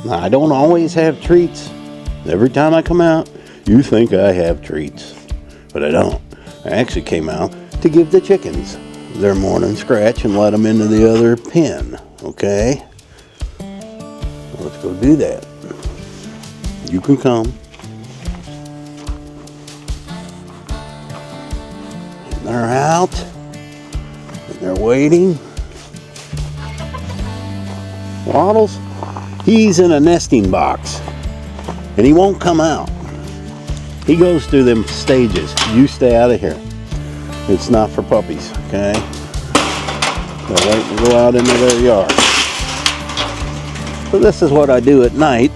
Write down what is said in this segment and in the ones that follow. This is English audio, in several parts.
Now, I don't always have treats. Every time I come out, you think I have treats, but I don't. I actually came out to give the chickens their morning scratch and let them into the other pen, okay? Let's go do that. You can come. And they're out, and they're waiting. Waddles, he's in a nesting box, and he won't come out. He goes through them stages. You stay out of here. It's not for puppies, okay? They're waiting to go out into their yard. So this is what I do at night,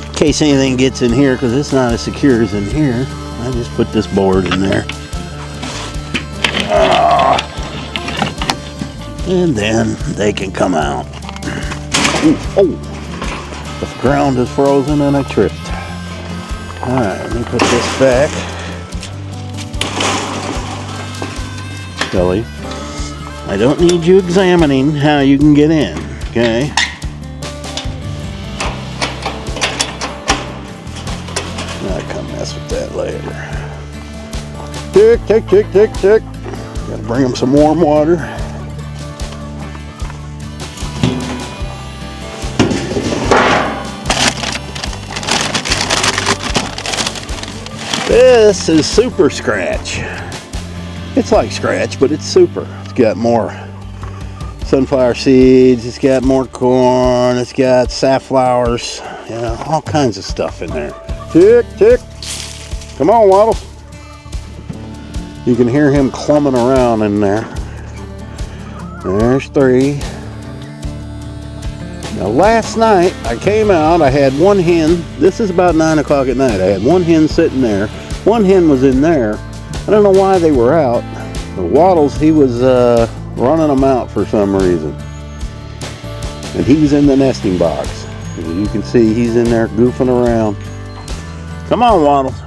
in case anything gets in here, because it's not as secure as in here. I just put this board in there. And then they can come out. Oh, the ground is frozen and I tripped. Alright, let me put this back. Billy, I don't need you examining how you can get in, okay? I'll come mess with that later. Tick, tick, tick, tick, tick. Gotta bring them some warm water. This is Super Scratch. It's like Scratch, but it's super. It's got more sunflower seeds, it's got more corn, it's got safflowers, all kinds of stuff in there. Tick, tick. Come on, Waddle. You can hear him clumbing around in there. There's 3. Now last night I came out, I had one hen. This is about 9 o'clock at night. I had one hen sitting there. One hen was in there. I don't know why they were out. The Waddles, he was running them out for some reason. And he was in the nesting box. As you can see, he's in there goofing around. Come on, Waddles.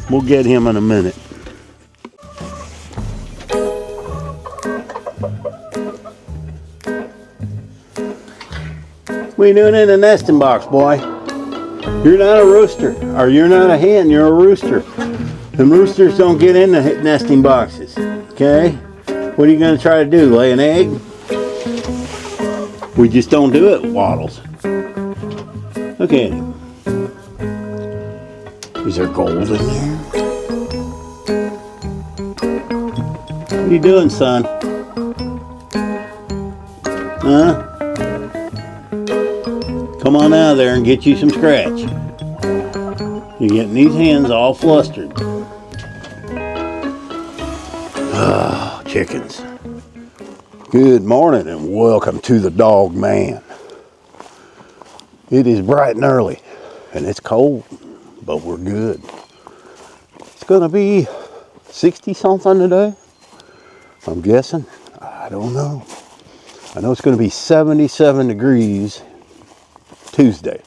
We'll get him in a minute. What are you doing in the nesting box, boy? You're not a rooster, or you're not a hen, you're a rooster. And roosters don't get in the nesting boxes, okay? What are you gonna try to do, lay an egg? We just don't do it, Waddles. Look at him. Is there gold in there? What are you doing, son? Huh? Come on out of there and get you some scratch. You're getting these hens all flustered. Ah, chickens. Good morning and welcome to the Dogman. It is bright and early and it's cold, but we're good. It's gonna be 60 something today, I'm guessing. I don't know. I know it's gonna be 77 degrees Tuesday.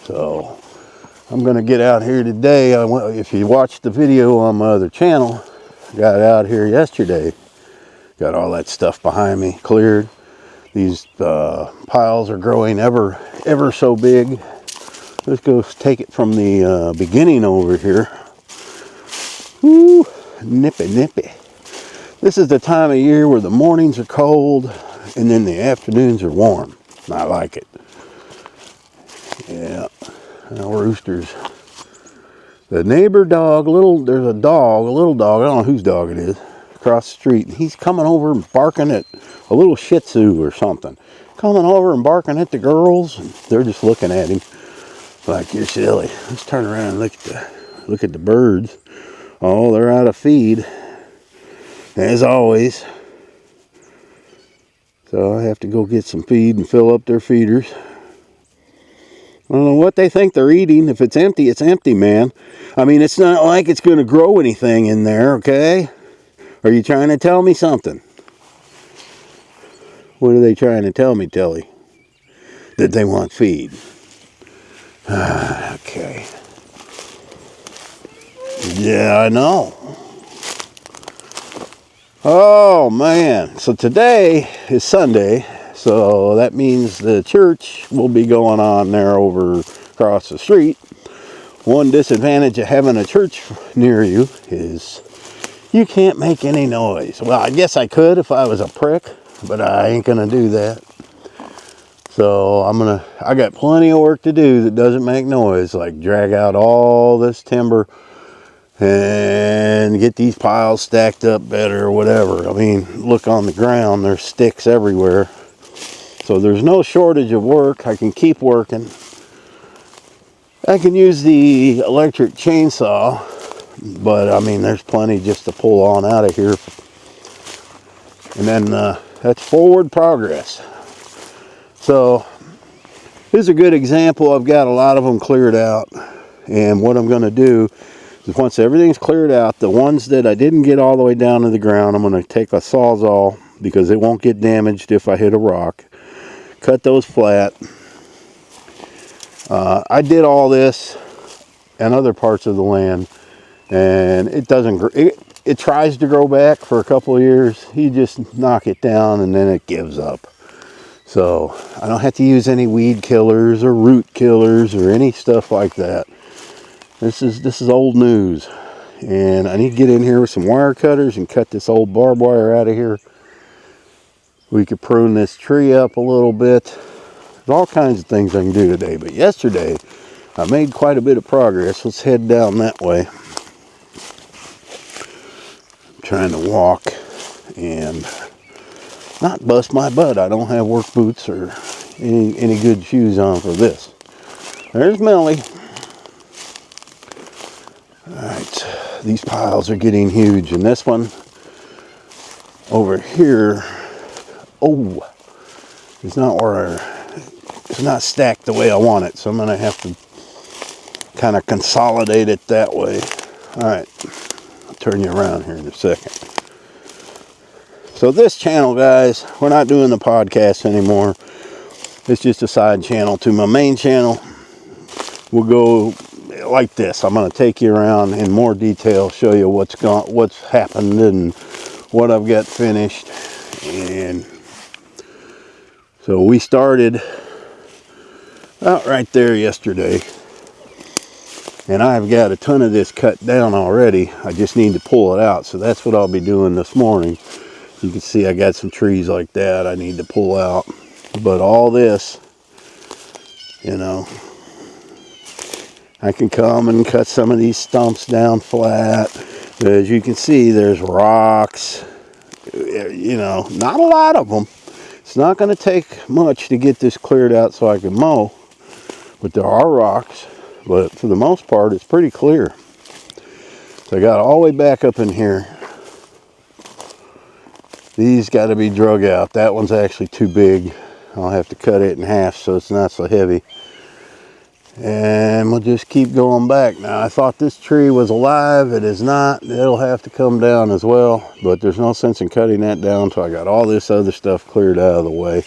So I'm gonna get out here today. If you watched the video on my other channel, got out here yesterday, got all that stuff behind me cleared. These piles are growing ever so big. Let's go take it from the beginning over here. Woo, nippy nippy. This is the time of year where the mornings are cold and then the afternoons are warm. I like it. Yeah, now roosters. The neighbor dog, there's a little dog, I don't know whose dog it is, across the street. And he's coming over and barking at a little Shih Tzu or something. Coming over and barking at the girls, and they're just looking at him like, you're silly. Let's turn around and look at the birds. Oh, they're out of feed, as always. So I have to go get some feed and fill up their feeders. I don't know what they think they're eating. If it's empty, man. I mean, it's not like it's going to grow anything in there, okay? Are you trying to tell me something? What are they trying to tell me, Tilly? That they want feed. Okay. Yeah, I know. Oh, man. So today is Sunday, So that means the church will be going on there over across the street. One disadvantage of having a church near you is you can't make any noise. Well, I guess I could if I was a prick, but I ain't gonna do that. So I got plenty of work to do that doesn't make noise, like drag out all this timber and get these piles stacked up better or whatever. I mean, look on the ground, there's sticks everywhere. So there's no shortage of work. I can keep working. I can use the electric chainsaw, but I mean, there's plenty just to pull on out of here. And then that's forward progress. So here's a good example. I've got a lot of them cleared out. And what I'm going to do is once everything's cleared out, the ones that I didn't get all the way down to the ground, I'm going to take a Sawzall because it won't get damaged if I hit a rock. Cut those flat. I did all this and other parts of the land, and it doesn't. It tries to grow back for a couple of years. You just knock it down, and then it gives up. So I don't have to use any weed killers or root killers or any stuff like that. This is old news, and I need to get in here with some wire cutters and cut this old barbed wire out of here. We could prune this tree up a little bit. There's all kinds of things I can do today, but yesterday I made quite a bit of progress. Let's head down that way. I'm trying to walk and not bust my butt. I don't have work boots or any good shoes on for this. There's Melly. Alright, these piles are getting huge, and this one over here, it's not stacked the way I want it, so I'm going to have to kind of consolidate it that way. Alright, I'll turn you around here in a second. So this channel, guys, we're not doing the podcast anymore. It's just a side channel to my main channel. We'll go like this. I'm going to take you around in more detail, show you what's happened and what I've got finished. And so we started out right there yesterday, and I've got a ton of this cut down already. I just need to pull it out, so that's what I'll be doing this morning. You can see I got some trees like that I need to pull out, but all this, you know, I can come and cut some of these stumps down flat. As you can see, there's rocks, you know, not a lot of them. It's not going to take much to get this cleared out so I can mow, but there are rocks, but for the most part, it's pretty clear. So I got all the way back up in here. These got to be drug out. That one's actually too big. I'll have to cut it in half so it's not so heavy. And we'll just keep going back. Now, I thought this tree was alive. It is not. It'll have to come down as well, but there's no sense in cutting that down, so I got all this other stuff cleared out of the way.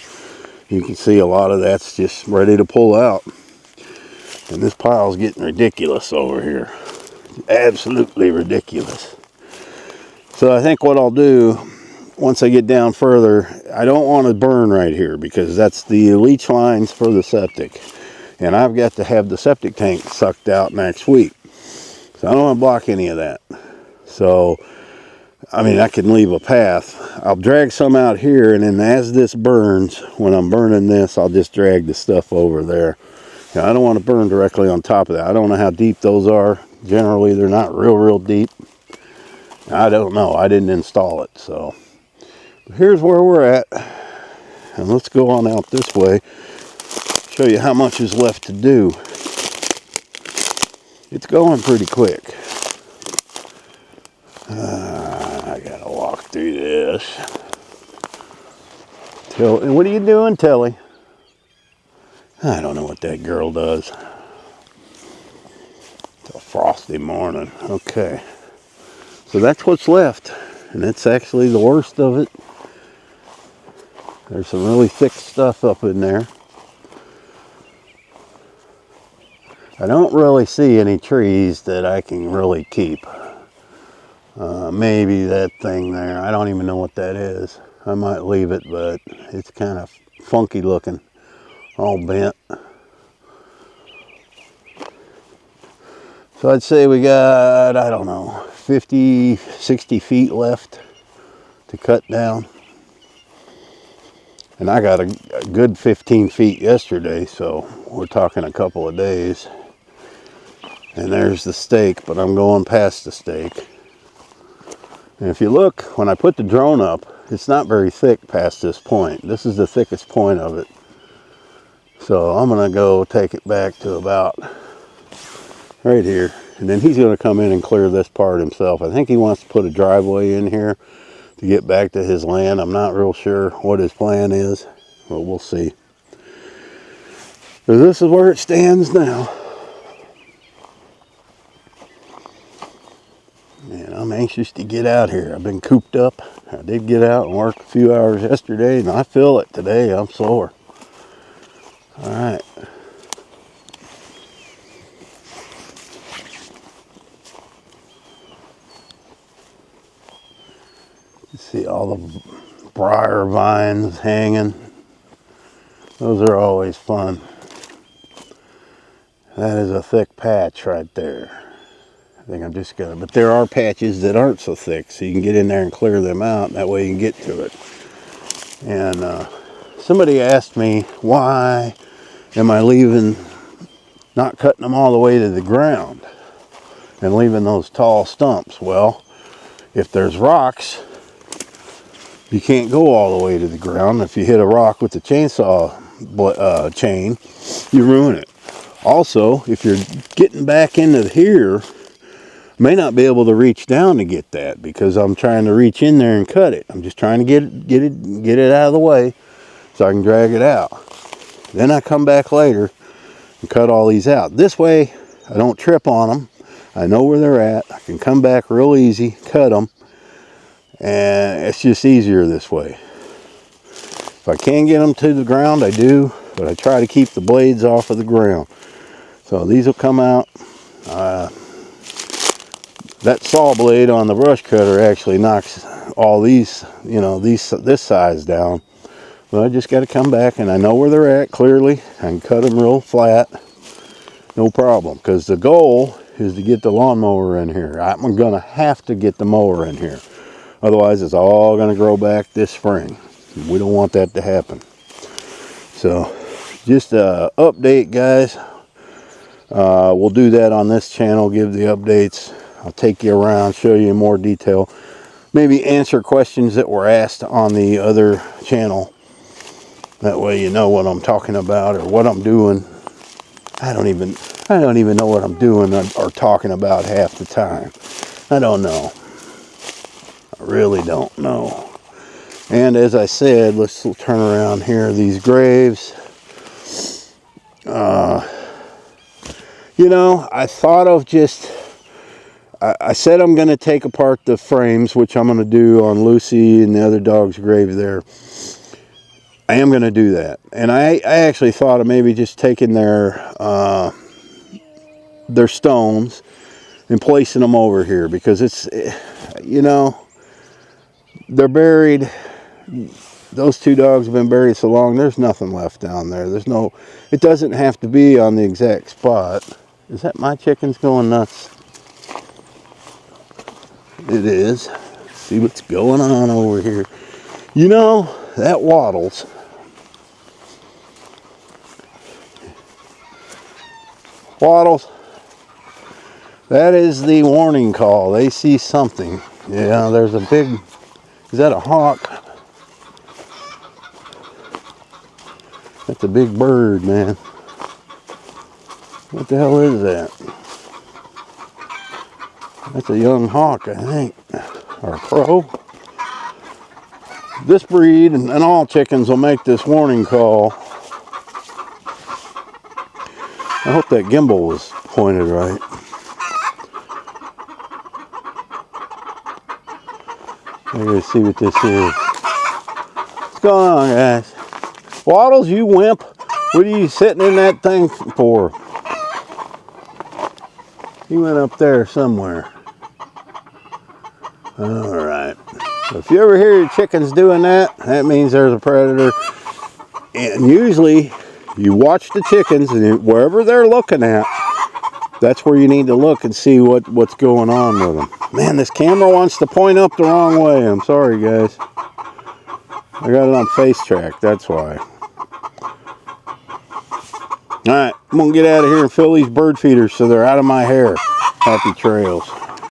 You can see a lot of that's just ready to pull out. And this pile's getting ridiculous over here. Absolutely ridiculous. So I think what I'll do, once I get down further, I don't want to burn right here because that's the leach lines for the septic. And I've got to have the septic tank sucked out next week. So I don't want to block any of that. So, I mean, I can leave a path. I'll drag some out here, and then as this burns, when I'm burning this, I'll just drag the stuff over there. Now, I don't want to burn directly on top of that. I don't know how deep those are. Generally, they're not real deep. I don't know. I didn't install it. So, here's where we're at. And let's go on out this way. Show you how much is left to do. It's going pretty quick. I gotta walk through this. And what are you doing, Telly? I don't know what that girl does. It's a frosty morning. Okay. So that's what's left. And that's actually the worst of it. There's some really thick stuff up in there. I don't really see any trees that I can really keep. Maybe that thing there. I don't even know what that is. I might leave it, but it's kind of funky looking, all bent. So I'd say we got, I don't know, 50, 60 feet left to cut down. And I got a good 15 feet yesterday, so we're talking a couple of days. And there's the stake, but I'm going past the stake. And if you look, when I put the drone up, it's not very thick past this point. This is the thickest point of it. So I'm gonna go take it back to about right here. And then he's gonna come in and clear this part himself. I think he wants to put a driveway in here to get back to his land. I'm not real sure what his plan is, but we'll see. So this is where it stands now. And I'm anxious to get out here. I've been cooped up. I did get out and work a few hours yesterday, and I feel it today. I'm sore. All right. You see all the briar vines hanging. Those are always fun. That is a thick patch right there. I think I'm just gonna, but there are patches that aren't so thick, so you can get in there and clear them out. That way you can get to it. And somebody asked me, why am I not cutting them all the way to the ground and leaving those tall stumps? Well, if there's rocks, you can't go all the way to the ground. If you hit a rock with the chainsaw chain, you ruin it. Also, if you're getting back into here, may not be able to reach down to get that because I'm trying to reach in there and cut it. I'm just trying to get it out of the way so I can drag it out. Then I come back later and cut all these out. This way, I don't trip on them. I know where they're at. I can come back real easy, cut them, and it's just easier this way. If I can get them to the ground, I do, but I try to keep the blades off of the ground. So these will come out. That saw blade on the brush cutter actually knocks all these, this size down. But I just got to come back, and I know where they're at clearly. I can cut them real flat, no problem. Because the goal is to get the lawnmower in here. I'm going to have to get the mower in here. Otherwise, it's all going to grow back this spring. We don't want that to happen. So, just an update, guys. We'll do that on this channel, give the updates. I'll take you around, show you in more detail. Maybe answer questions that were asked on the other channel. That way you know what I'm talking about or what I'm doing. I don't even know what I'm doing or talking about half the time. I don't know. I really don't know. And as I said, let's turn around here. These graves. I thought of just... I said I'm going to take apart the frames, which I'm going to do on Lucy and the other dog's grave there. I am going to do that. And I actually thought of maybe just taking their stones and placing them over here. Because it's, they're buried. Those two dogs have been buried so long, there's nothing left down there. It doesn't have to be on the exact spot. Is that my chickens going nuts? It is. See what's going on over here. That waddles. Waddles. That is the warning call. They see something. Yeah, there's a big... Is that a hawk? That's a big bird, man. What the hell is that? That's a young hawk, I think, or a crow. This breed and all chickens will make this warning call. I hope that gimbal was pointed right. I gotta see what this is. What's going on, guys? Waddles, you wimp. What are you sitting in that thing for? He went up there somewhere. Alright. So if you ever hear your chickens doing that, that means there's a predator. And usually you watch the chickens, and wherever they're looking at, that's where you need to look and see what's going on with them. Man, this camera wants to point up the wrong way. I'm sorry, guys. I got it on face track, that's why. Alright, I'm going to get out of here and fill these bird feeders so they're out of my hair. Happy trails.